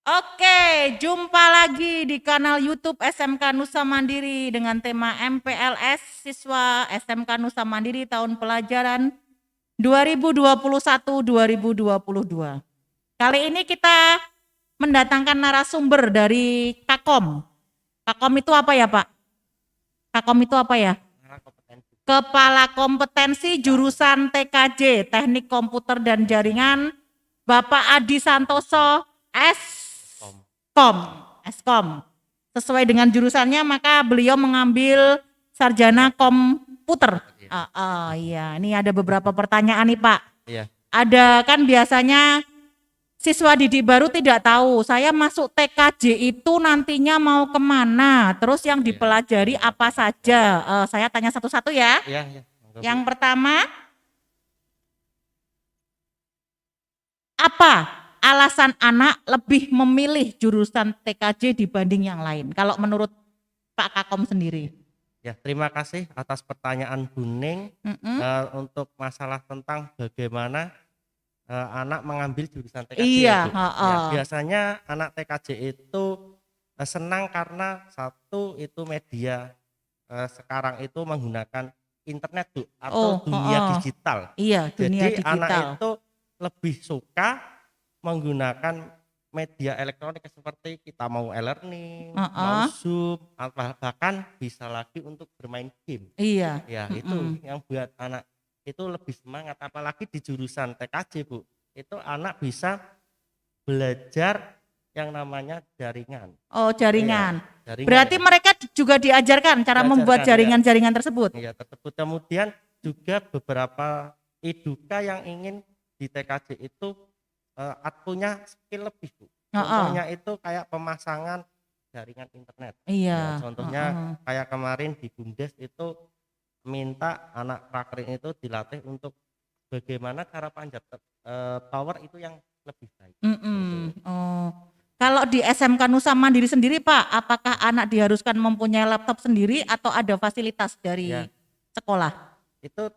Oke, jumpa lagi di kanal YouTube SMK Nusa Mandiri dengan tema MPLS Siswa SMK Nusa Mandiri tahun pelajaran 2021-2022. Kali ini kita mendatangkan narasumber dari Kakom. Kakom itu apa ya, Pak? Kakom itu apa ya? Kepala Kompetensi Jurusan TKJ, Teknik Komputer dan Jaringan, Bapak Adi Santoso, Eskom. Eskom. Sesuai dengan jurusannya, maka beliau mengambil sarjana komputer. Iya, ini ada beberapa pertanyaan nih Pak. Iya. Ada kan biasanya siswa didik baru tidak tahu, saya masuk TKJ itu nantinya mau kemana, terus yang dipelajari apa saja. Saya tanya satu-satu ya. Iya. Yang pertama, apa alasan anak lebih memilih jurusan TKJ dibanding yang lain? Kalau menurut Pak Kakom sendiri. Ya, terima kasih atas pertanyaan Bu Ning. Untuk masalah tentang bagaimana anak mengambil jurusan TKJ. Iya, Bu. Ya, biasanya anak TKJ itu senang karena satu itu media sekarang itu menggunakan internet Bu, atau dunia digital. Iya, dunia Jadi digital. anak itu lebih suka menggunakan media elektronik seperti kita mau e-learning, mau Zoom, bahkan bisa lagi untuk bermain game. Iya. Ya, itu yang buat anak itu lebih semangat, apalagi di jurusan TKJ Bu. Itu anak bisa belajar yang namanya jaringan. Oh, jaringan. Iya, jaringan. Berarti mereka juga diajarkan cara membuat jaringan-jaringan tersebut. Iya, tersebut. Kemudian juga beberapa eduka yang ingin di TKJ itu punya skill lebih Bu. Contohnya itu kayak pemasangan jaringan internet. Iya. Ya, contohnya kayak kemarin di Bumdes itu minta anak prakerin itu dilatih untuk bagaimana cara panjat tower itu yang lebih baik. Oh. Kalau di SMK Nusa Mandiri sendiri Pak, apakah anak diharuskan mempunyai laptop sendiri atau ada fasilitas dari sekolah? Itu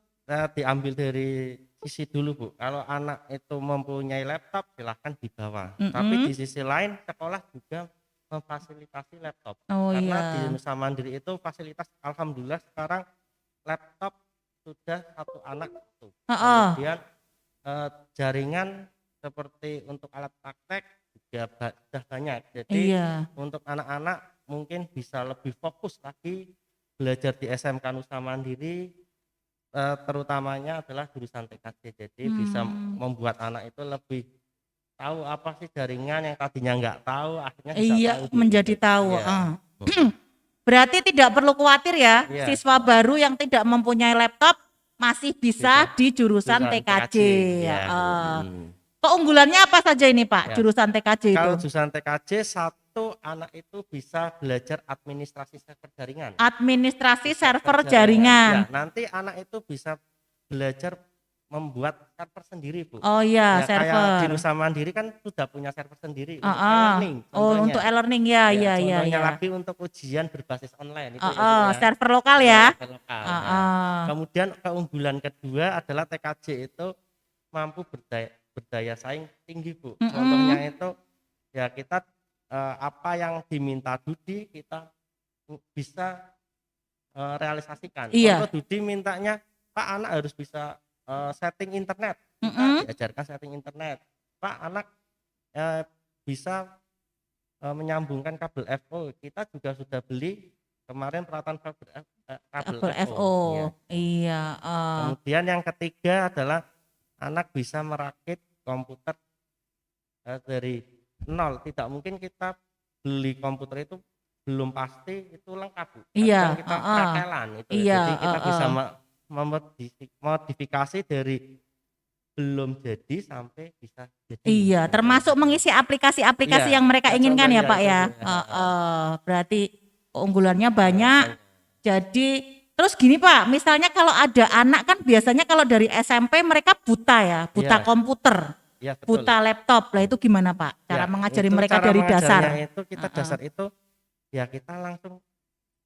diambil dari sisi dulu Bu. Kalau anak itu mempunyai laptop silahkan dibawa. Tapi di sisi lain sekolah juga memfasilitasi laptop. Karena di Nusa Mandiri itu fasilitas alhamdulillah sekarang laptop sudah satu anak itu. Kemudian jaringan seperti untuk alat praktek juga sudah banyak. Jadi untuk anak-anak mungkin bisa lebih fokus lagi belajar di SMK Nusa Mandiri, terutamanya adalah jurusan TKJ. Jadi bisa membuat anak itu lebih tahu apa sih jaringan yang tadinya nggak tahu, akhirnya bisa tahu. Menjadi tahu. Berarti tidak perlu khawatir ya, siswa baru yang tidak mempunyai laptop masih bisa di jurusan TKJ. Keunggulannya apa saja ini Pak, jurusan TKJ itu? Kalau jurusan TKJ, satu anak itu bisa belajar administrasi server jaringan. Administrasi server jaringan. Ya, nanti anak itu bisa belajar membuat server sendiri Bu. Oh iya, ya, server. Kayak di Nusa Mandiri kan sudah punya server sendiri untuk e-learning. Untuk e-learning ya. Contohnya lagi untuk ujian berbasis online itu. Server lokal ya. Server lokal. Kemudian keunggulan kedua adalah TKJ itu mampu berdaya saing tinggi Bu. Contohnya itu ya kita apa yang diminta Dudi kita bisa realisasikan. Contoh Dudi mintanya Pak anak harus bisa setting internet, kita diajarkan setting internet. Pak anak bisa menyambungkan kabel FO, kita juga sudah beli kemarin peralatan kabel FO. Iya. Kemudian yang ketiga adalah anak bisa merakit komputer dari nol. Tidak mungkin kita beli komputer itu belum pasti itu lengkap Bu. Iya. Kita pretelan itu. Jadi kita bisa modifikasi dari belum jadi sampai bisa jadi. Iya, termasuk mengisi aplikasi-aplikasi yang mereka inginkan ya Pak ya. Berarti keunggulannya banyak. Jadi terus gini Pak, misalnya kalau ada anak kan biasanya kalau dari SMP mereka buta ya, buta komputer, buta laptop. Lah itu gimana Pak? Cara mengajari mereka dari dasar? Itu kita dasar itu ya kita langsung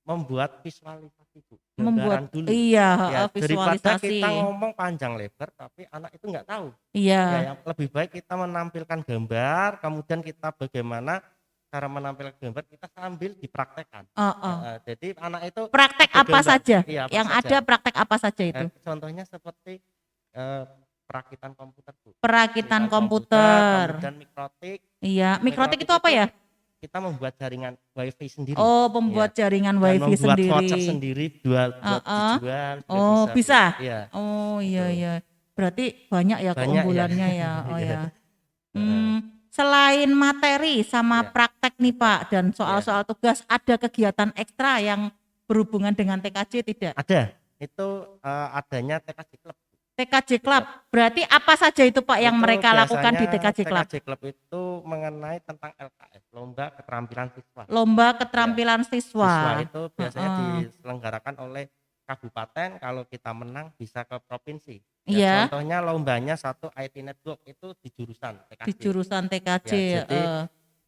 membuat visualisasi Bu. gambaran dulu. Iya, Ya, daripada visualisasi. kita ngomong panjang lebar tapi anak itu nggak tahu. Iya. Ya, yang lebih baik kita menampilkan gambar, kemudian kita bagaimana cara menampilkan gambar kita sambil dipraktekkan. Jadi anak itu praktek ada apa gambar. saja? Iya, apa Yang saja. ada praktek apa saja itu? Contohnya seperti perakitan komputer, Bu. Perakitan komputer. Kemudian mikrotik. Iya, mikrotik itu apa ya? Kita membuat jaringan wifi sendiri. Oh, membuat jaringan Dan wifi membuat sendiri. voucher sendiri buat dijual. Oh, bisa. Iya. Oh, iya. Berarti banyak ya keunggulannya ya. Oh ya. Selain materi sama praktek nih Pak dan soal-soal tugas, ada kegiatan ekstra yang berhubungan dengan TKJ tidak? Ada. Itu adanya TKJ Club. TKJ Club, berarti apa saja itu Pak yang Itu mereka lakukan di biasanya TKJ Club? TKJ Club itu mengenai tentang LKS, lomba keterampilan siswa. Lomba keterampilan siswa. Siswa itu biasanya diselenggarakan oleh kabupaten, kalau kita menang bisa ke provinsi. Ya, contohnya lombanya satu IT Network itu di jurusan TKJ. Di jurusan TKJ. Ya, jadi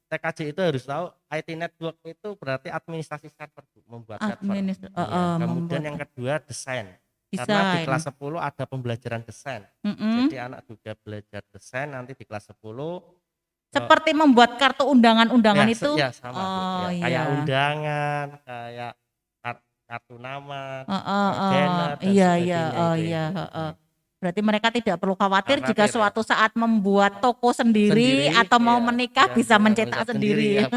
TKJ itu harus tahu IT Network itu berarti administrasi server, membuat server. Kemudian yang kedua desain. Karena di kelas 10 ada pembelajaran desain. Jadi anak juga belajar desain nanti di kelas 10. Seperti membuat kartu undangan-undangan itu? Ya sama. Kayak undangan, kayak kartu nama, banner, dan sebagainya. Berarti mereka tidak perlu khawatir jika suatu saat membuat toko sendiri atau mau menikah bisa mencetak sendiri.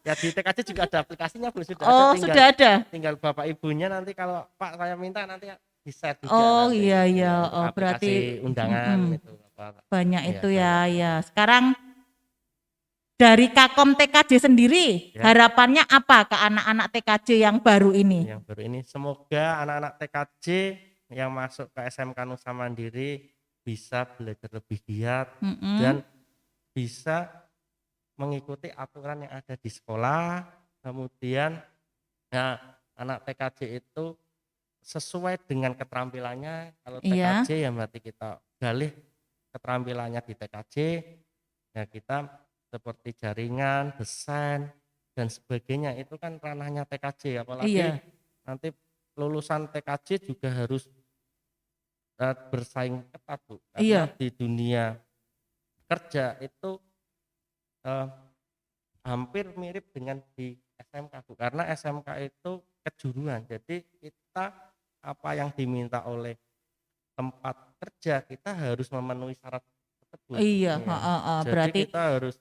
Ya di TKJ juga ada aplikasinya, Bu. Sudah ada. Tinggal Bapak Ibunya nanti kalau Pak saya minta nanti di-set juga. Berarti undangan itu banyak itu ya. Sekarang dari Kakom TKJ sendiri, harapannya apa ke anak-anak TKJ yang baru ini? Yang baru ini semoga anak-anak TKJ yang masuk ke SMK Nusa Mandiri bisa belajar lebih giat dan bisa mengikuti aturan yang ada di sekolah. Kemudian anak TKJ itu sesuai dengan keterampilannya. Kalau TKJ ya berarti kita gali keterampilannya di TKJ. Ya kita seperti jaringan, desain dan sebagainya itu kan ranahnya TKJ, apalagi nanti lulusan TKJ juga harus bersaing ketat, Bu. Karena di dunia kerja itu hampir mirip dengan di SMK, Bu. Karena SMK itu kejuruan. Jadi kita apa yang diminta oleh tempat kerja kita harus memenuhi syarat tersebut. Jadi berarti kita harus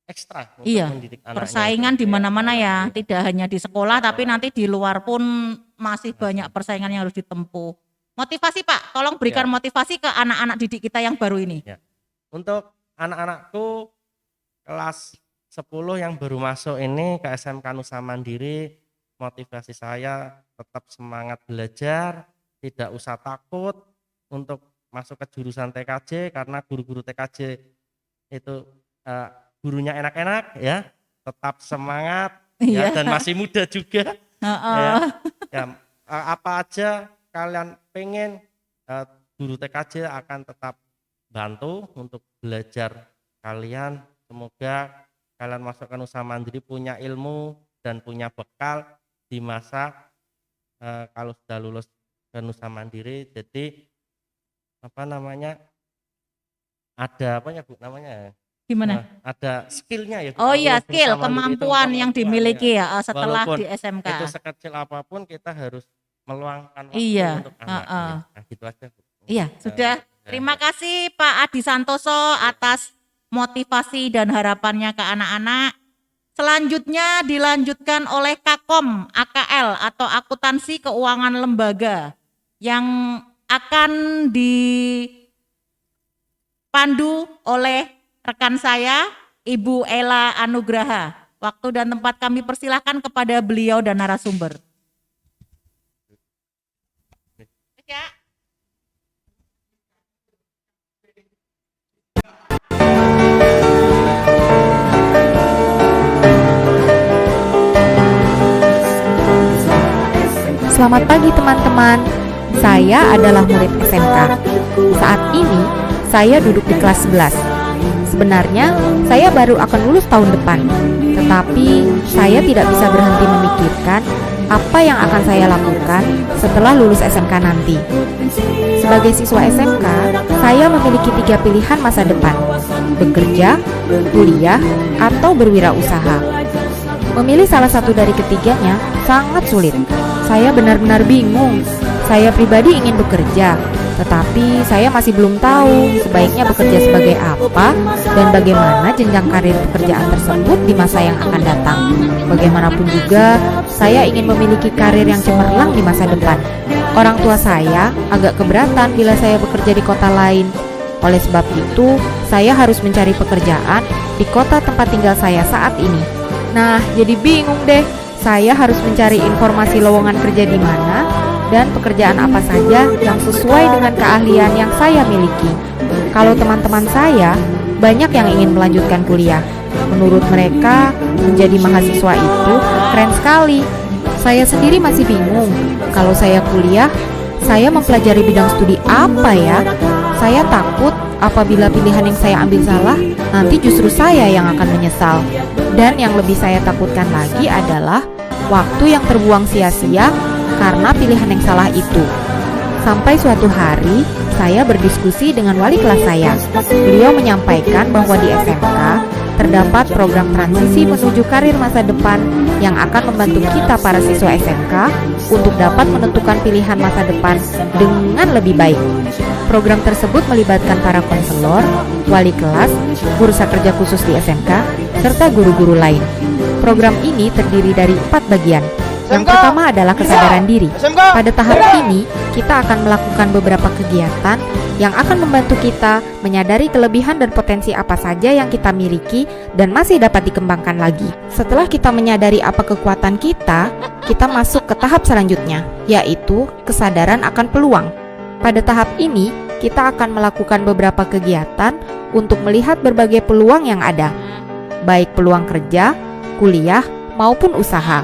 ekstra untuk mendidik anak. Persaingan di mana-mana ya, tidak hanya di sekolah tapi nanti di luar pun masih banyak persaingan yang harus ditempuh. Motivasi Pak, tolong berikan motivasi ke anak-anak didik kita yang baru ini. Untuk anak-anakku kelas 10 yang baru masuk ini ke SMK Nusa Mandiri, motivasi saya tetap semangat belajar, tidak usah takut untuk masuk ke jurusan TKJ karena guru-guru TKJ itu gurunya enak-enak ya, tetap semangat dan masih muda juga. Apa aja kalian pengen, guru TKJ akan tetap bantu untuk belajar kalian. Semoga kalian masuk ke Nusa Mandiri punya ilmu dan punya bekal di masa kalau sudah lulus ke Nusa Mandiri. Jadi ada Bu namanya? Gimana? Ada skillnya ya. Skill, kemampuan yang dimiliki setelah di SMK. Itu sekecil apapun kita harus meluangkan waktu untuk anak. Gitu aja, Bu. Sudah. Terima kasih Pak Adi Santoso atas motivasi dan harapannya ke anak-anak. Selanjutnya dilanjutkan oleh Kakom AKL atau Akuntansi Keuangan Lembaga yang akan dipandu oleh rekan saya Ibu Ella Anugraha. Waktu dan tempat kami persilahkan kepada beliau dan narasumber. Selamat pagi teman-teman, saya adalah murid SMK. Saat ini saya duduk di kelas 11. Sebenarnya saya baru akan lulus tahun depan, Tetapi saya tidak bisa berhenti memikirkan apa yang akan saya lakukan setelah lulus SMK nanti. Sebagai siswa SMK, saya memiliki 3 pilihan masa depan: bekerja, kuliah, atau berwirausaha. Memilih salah satu dari ketiganya sangat sulit. Saya benar-benar bingung. Saya pribadi ingin bekerja, tetapi saya masih belum tahu sebaiknya bekerja sebagai apa dan bagaimana jenjang karir pekerjaan tersebut di masa yang akan datang. Bagaimanapun juga, saya ingin memiliki karir yang cemerlang di masa depan. Orang tua saya agak keberatan bila saya bekerja di kota lain. Oleh sebab itu, saya harus mencari pekerjaan di kota tempat tinggal saya saat ini. Nah, jadi bingung deh. Saya harus mencari informasi lowongan kerja di mana dan pekerjaan apa saja yang sesuai dengan keahlian yang saya miliki. Kalau teman-teman saya, banyak yang ingin melanjutkan kuliah. Menurut mereka, menjadi mahasiswa itu keren sekali. Saya sendiri masih bingung. Kalau saya kuliah, saya mempelajari bidang studi apa ya? Saya takut apabila pilihan yang saya ambil salah, nanti justru saya yang akan menyesal. Dan yang lebih saya takutkan lagi adalah waktu yang terbuang sia-sia karena pilihan yang salah itu. Sampai suatu hari, saya berdiskusi dengan wali kelas saya. Beliau menyampaikan bahwa di SMK terdapat program transisi menuju karir masa depan yang akan membantu kita para siswa SMK untuk dapat menentukan pilihan masa depan dengan lebih baik. Program tersebut melibatkan para konselor, wali kelas, guru kerja khusus di SMK, serta guru-guru lain. Program ini terdiri dari 4 bagian. Yang pertama adalah kesadaran diri. Pada tahap ini, kita akan melakukan beberapa kegiatan yang akan membantu kita menyadari kelebihan dan potensi apa saja yang kita miliki dan masih dapat dikembangkan lagi. Setelah kita menyadari apa kekuatan kita masuk ke tahap selanjutnya, yaitu kesadaran akan peluang. Pada tahap ini, kita akan melakukan beberapa kegiatan untuk melihat berbagai peluang yang ada, baik peluang kerja, kuliah, maupun usaha.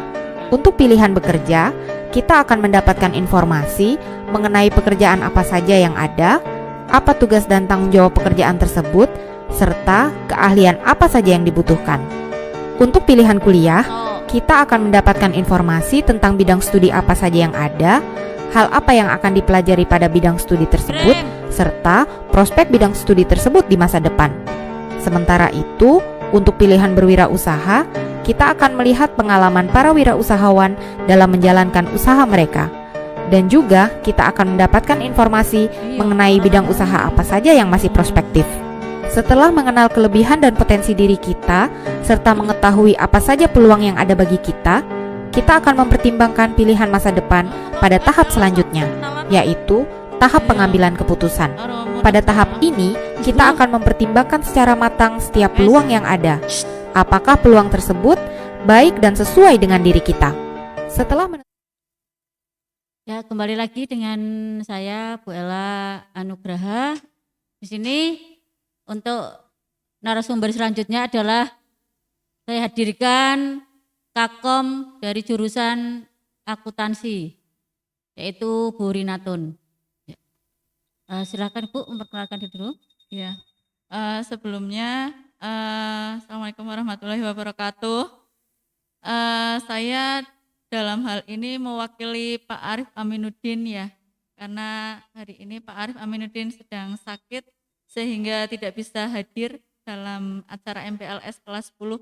Untuk pilihan bekerja, kita akan mendapatkan informasi mengenai pekerjaan apa saja yang ada, apa tugas dan tanggung jawab pekerjaan tersebut, serta keahlian apa saja yang dibutuhkan. Untuk pilihan kuliah, kita akan mendapatkan informasi tentang bidang studi apa saja yang ada, hal apa yang akan dipelajari pada bidang studi tersebut, serta prospek bidang studi tersebut di masa depan. Sementara itu, untuk pilihan berwirausaha, kita akan melihat pengalaman para wirausahawan dalam menjalankan usaha mereka. Dan juga kita akan mendapatkan informasi mengenai bidang usaha apa saja yang masih prospektif. Setelah mengenal kelebihan dan potensi diri kita, serta mengetahui apa saja peluang yang ada bagi kita akan mempertimbangkan pilihan masa depan pada tahap selanjutnya, yaitu tahap pengambilan keputusan. Pada tahap ini, kita akan mempertimbangkan secara matang setiap peluang yang ada. Apakah peluang tersebut baik dan sesuai dengan diri kita? Setelah Ya, kembali lagi dengan saya Bu Ella Anugraha. Di sini untuk narasumber selanjutnya adalah saya hadirkan Kakom dari jurusan akuntansi, yaitu Bu Rinatun. Silakan Bu memperkenalkan diri dulu. Ya, sebelumnya Assalamualaikum warahmatullahi wabarakatuh. Saya dalam hal ini mewakili Pak Arif Aminuddin ya, karena hari ini Pak Arif Aminuddin sedang sakit sehingga tidak bisa hadir dalam acara MPLS kelas 10.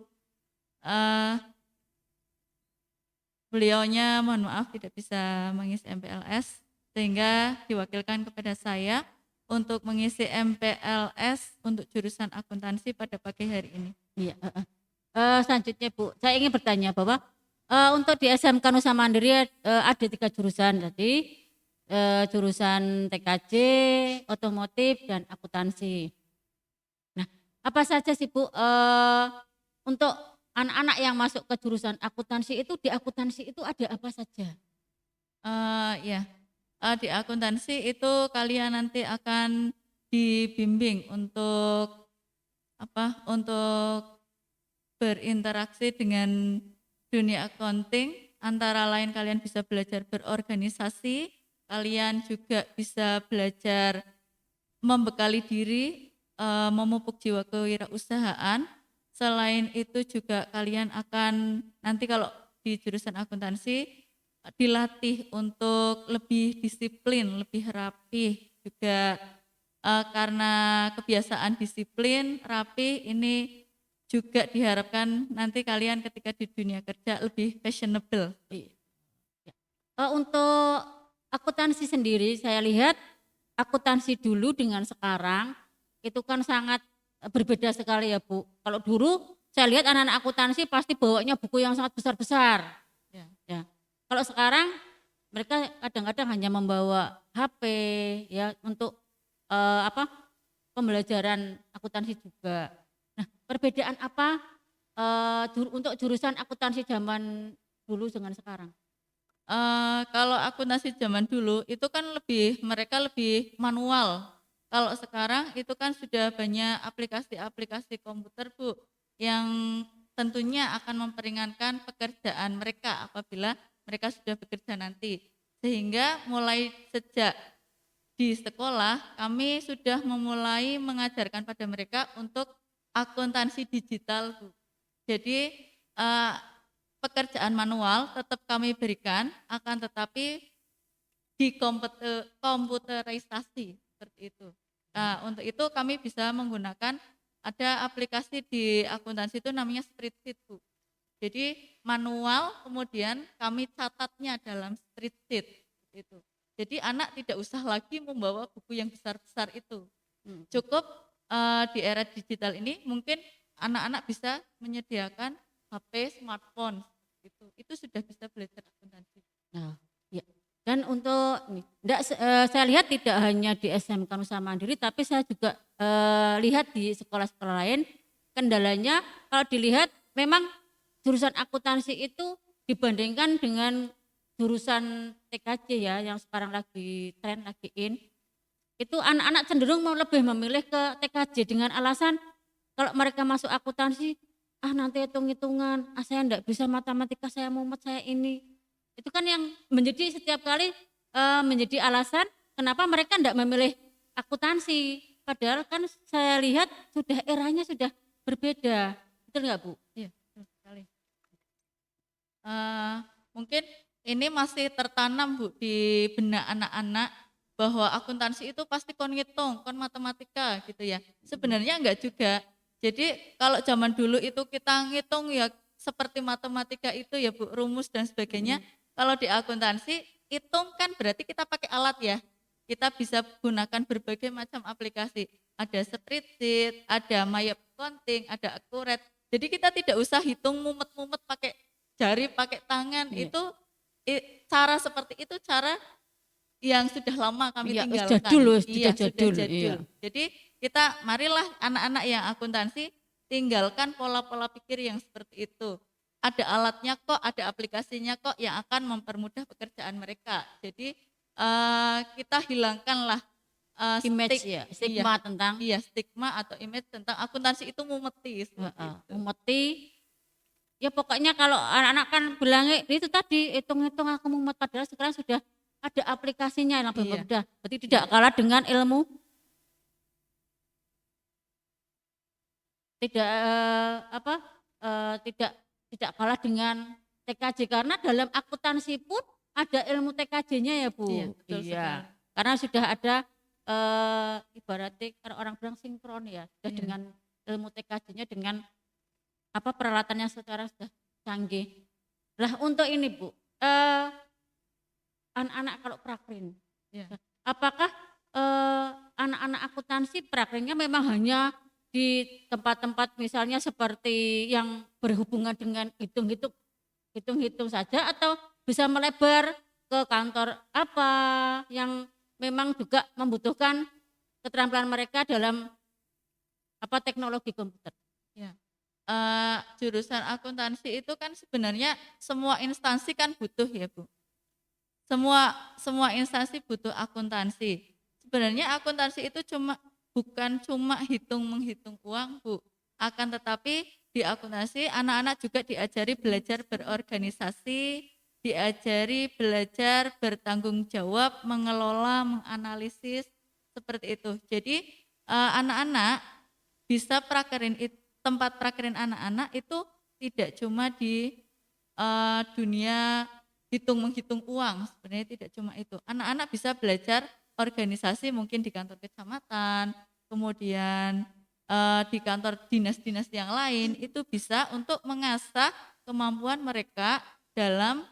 Beliaunya mohon maaf tidak bisa mengisi MPLS sehingga diwakilkan kepada saya untuk mengisi MPLS untuk jurusan akuntansi pada pagi hari ini. Iya. Selanjutnya Bu, saya ingin bertanya bahwa untuk di SMK Nusa Mandiri ada 3 jurusan tadi, jurusan TKJ, otomotif dan akuntansi. Nah, apa saja sih Bu untuk anak-anak yang masuk ke jurusan akuntansi itu, di akuntansi itu ada apa saja? Di akuntansi itu kalian nanti akan dibimbing untuk untuk berinteraksi dengan dunia accounting. Antara lain kalian bisa belajar berorganisasi, kalian juga bisa belajar membekali diri, memupuk jiwa kewirausahaan, Selain itu juga kalian akan nanti kalau di jurusan akuntansi dilatih untuk lebih disiplin, lebih rapih juga karena kebiasaan disiplin, rapih ini juga diharapkan nanti kalian ketika di dunia kerja lebih fashionable. Untuk akuntansi sendiri saya lihat akuntansi dulu dengan sekarang itu kan sangat berbeda sekali ya Bu. Kalau dulu saya lihat anak-anak akuntansi pasti bawanya buku yang sangat besar-besar. Ya. Ya. Kalau sekarang mereka kadang-kadang hanya membawa HP ya untuk pembelajaran akuntansi juga. Nah, perbedaan apa untuk jurusan akuntansi zaman dulu dengan sekarang? Kalau akuntansi zaman dulu itu kan mereka lebih manual. Kalau sekarang itu kan sudah banyak aplikasi-aplikasi komputer Bu yang tentunya akan memperingankan pekerjaan mereka apabila mereka sudah bekerja nanti. Sehingga mulai sejak di sekolah kami sudah memulai mengajarkan pada mereka untuk akuntansi digital Bu. Jadi pekerjaan manual tetap kami berikan, akan tetapi komputerisasi seperti itu. Nah, untuk itu kami bisa menggunakan ada aplikasi di akuntansi itu namanya spreadsheet Bu. Jadi manual kemudian kami catatnya dalam spreadsheet itu. Jadi anak tidak usah lagi membawa buku yang besar-besar itu. Cukup di era digital ini mungkin anak-anak bisa menyediakan HP, smartphone itu sudah bisa belajar akuntansi. Nah, ya. Dan untuk saya lihat tidak hanya di SMK Nusa Mandiri, tapi saya juga lihat di sekolah-sekolah lain kendalanya kalau dilihat memang jurusan akuntansi itu dibandingkan dengan jurusan TKJ ya yang sekarang lagi tren lagi itu anak-anak cenderung mau lebih memilih ke TKJ dengan alasan kalau mereka masuk akuntansi nanti hitung-hitungan, saya enggak bisa matematika, saya mumet, saya ini. Itu kan yang menjadi setiap kali menjadi alasan kenapa mereka enggak memilih akuntansi. Padahal kan saya lihat sudah eranya sudah berbeda. Betul enggak Bu? Iya, betul sekali. Mungkin ini masih tertanam Bu di benak anak-anak bahwa akuntansi itu pasti kon ngitung, kon matematika gitu ya. Sebenarnya enggak juga. Jadi kalau zaman dulu itu kita ngitung ya seperti matematika itu ya Bu, rumus dan sebagainya. Kalau di akuntansi hitung kan berarti kita pakai alat ya. Kita bisa gunakan berbagai macam aplikasi. Ada spreadsheet, ada my accounting, ada akurat. Jadi kita tidak usah hitung mumet-mumet pakai jari, pakai tangan. Itu cara seperti itu cara yang sudah lama kami tinggalkan. Sudah jadul. Iya. Jadi kita marilah anak-anak yang akuntansi tinggalkan pola-pola pikir yang seperti itu. Ada alatnya kok, ada aplikasinya kok yang akan mempermudah pekerjaan mereka. Jadi kita hilangkanlah stigma tentang stigma atau image tentang akuntansi itu mumeti. Mumeti. Ya pokoknya kalau anak-anak kan bilangnya itu tadi hitung-hitung aku mumet, padahal sekarang sudah ada aplikasinya yang lebih mudah. Berarti tidak kalah dengan ilmu tidak kalah dengan TKJ karena dalam akuntansi pun ada ilmu TKJ-nya ya Bu. Iya, betul sekali. Karena sudah ada ibaratnya kalau orang bilang sinkron ya, dengan ilmu TKJ-nya dengan peralatannya secara sudah canggih. Lah untuk ini Bu, anak-anak kalau prakrin, apakah anak-anak akuntansi prakrinnya memang hanya di tempat-tempat misalnya seperti yang berhubungan dengan hitung-hitung saja atau bisa melebar ke kantor apa yang memang juga membutuhkan keterampilan mereka dalam teknologi komputer? Jurusan akuntansi itu kan sebenarnya semua instansi kan butuh ya Bu. Semua instansi butuh akuntansi. Sebenarnya akuntansi itu bukan cuma menghitung uang Bu. Akan tetapi di akuntansi anak-anak juga diajari belajar berorganisasi, diajari belajar bertanggung jawab, mengelola, menganalisis seperti itu. Jadi anak-anak bisa prakerin tempat prakerin anak-anak itu tidak cuma di dunia hitung-menghitung uang, sebenarnya tidak cuma itu. Anak-anak bisa belajar organisasi mungkin di kantor kecamatan, kemudian di kantor dinas-dinas yang lain, itu bisa untuk mengasah kemampuan mereka dalam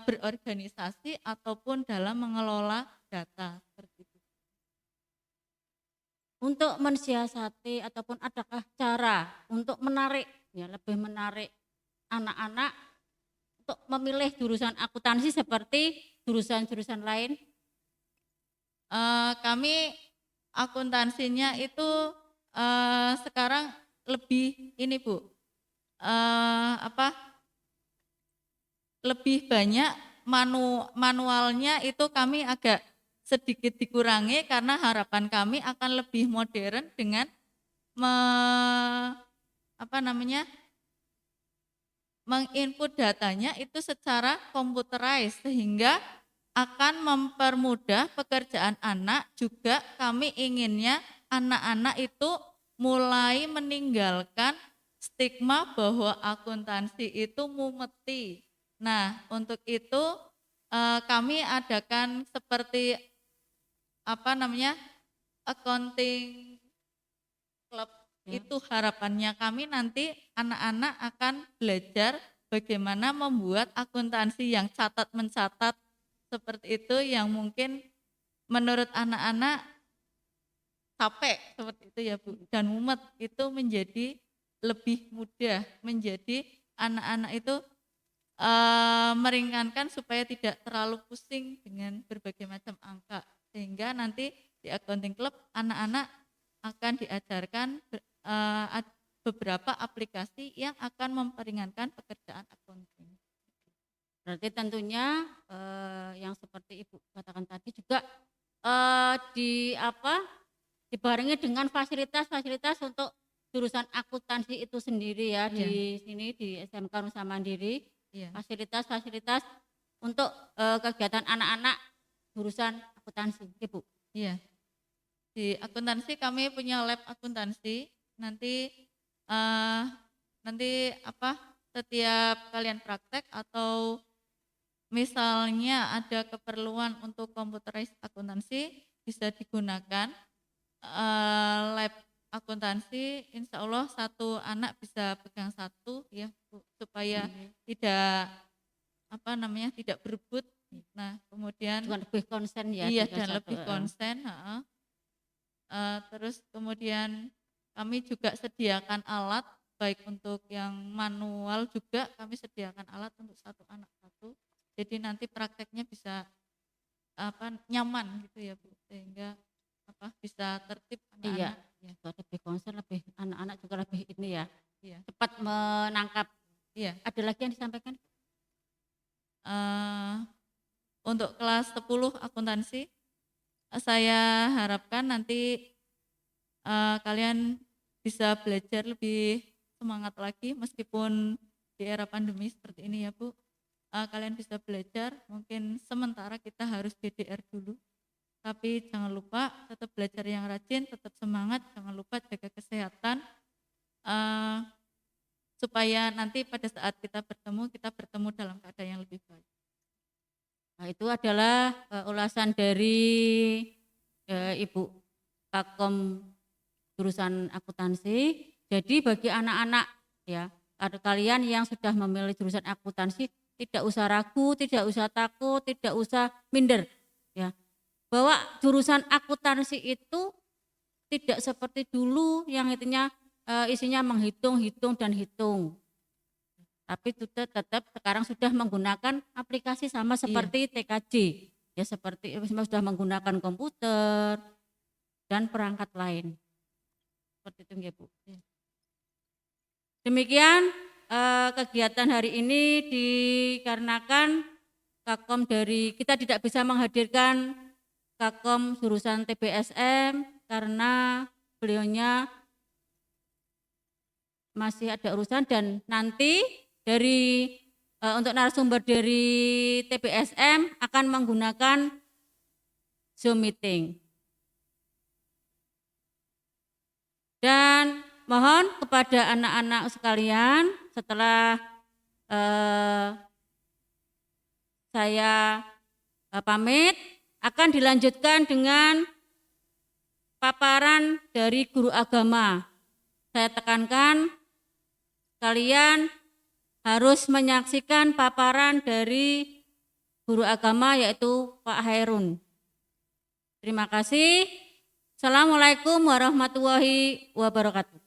berorganisasi ataupun dalam mengelola data seperti itu. Untuk mensiasati ataupun adakah cara untuk menarik, ya lebih menarik anak-anak untuk memilih jurusan akuntansi seperti jurusan-jurusan lain? Kami akuntansinya itu sekarang lebih ini Bu, lebih banyak manualnya itu kami agak sedikit dikurangi karena harapan kami akan lebih modern dengan menginput datanya itu secara computerized sehingga akan mempermudah pekerjaan anak. Juga kami inginnya anak-anak itu mulai meninggalkan stigma bahwa akuntansi itu mumeti. Nah, untuk itu kami adakan seperti accounting club. Itu harapannya kami nanti anak-anak akan belajar bagaimana membuat akuntansi yang catat mencatat seperti itu, yang mungkin menurut anak-anak capek seperti itu ya Bu, dan mumet, itu menjadi lebih mudah, menjadi anak-anak itu meringankan supaya tidak terlalu pusing dengan berbagai macam angka, sehingga nanti di accounting club anak-anak akan diajarkan beberapa aplikasi yang akan memperingankan pekerjaan accounting. Berarti tentunya yang seperti Ibu katakan tadi juga dibarengi dengan fasilitas-fasilitas untuk jurusan akuntansi itu sendiri ya. Di sini di SMK Nusa Mandiri, fasilitas-fasilitas untuk kegiatan anak-anak jurusan akuntansi, Ibu. Iya. Di akuntansi kami punya lab akuntansi. Nanti setiap kalian praktek atau misalnya ada keperluan untuk computerized akuntansi, bisa digunakan lab akuntansi. Insya Allah satu anak bisa pegang satu ya Bu, supaya tidak tidak berebut. Nah, kemudian juga lebih konsen ya. Iya, dan lebih konsen. Terus kemudian kami juga sediakan alat, baik untuk yang manual juga kami sediakan alat untuk satu anak satu. Jadi nanti prakteknya bisa nyaman gitu ya Bu, sehingga bisa tertib anak-anak. Iya, lebih konsen, lebih anak-anak juga lebih ini ya, Iya. cepat menangkap. Iya. Ada lagi yang disampaikan? Untuk kelas 10 akuntansi, saya harapkan nanti kalian bisa belajar lebih semangat lagi meskipun di era pandemi seperti ini ya Bu. Kalian bisa belajar, mungkin sementara kita harus DDR dulu. Tapi jangan lupa tetap belajar yang rajin, tetap semangat, jangan lupa jaga kesehatan. Supaya nanti pada saat kita bertemu dalam keadaan yang lebih baik. Nah, itu adalah ulasan dari Ibu Kakom jurusan akuntansi. Jadi bagi anak-anak ya, ada kalian yang sudah memilih jurusan akuntansi, tidak usah ragu, tidak usah takut, tidak usah minder ya. Bahwa jurusan akuntansi itu tidak seperti dulu yang isinya menghitung dan hitung. Tapi tetap sekarang sudah menggunakan aplikasi sama seperti TKJ. Ya seperti sudah menggunakan komputer dan perangkat lain. Seperti itu ya Bu. Demikian kegiatan hari ini dikarenakan Kakom kita tidak bisa menghadirkan Kakom jurusan TBSM karena beliaunya masih ada urusan, dan nanti untuk narasumber dari TBSM akan menggunakan Zoom meeting. Dan mohon kepada anak-anak sekalian setelah saya pamit akan dilanjutkan dengan paparan dari guru agama. Saya tekankan kalian harus menyaksikan paparan dari guru agama yaitu Pak Hairun. Terima kasih. Assalamualaikum warahmatullahi wabarakatuh.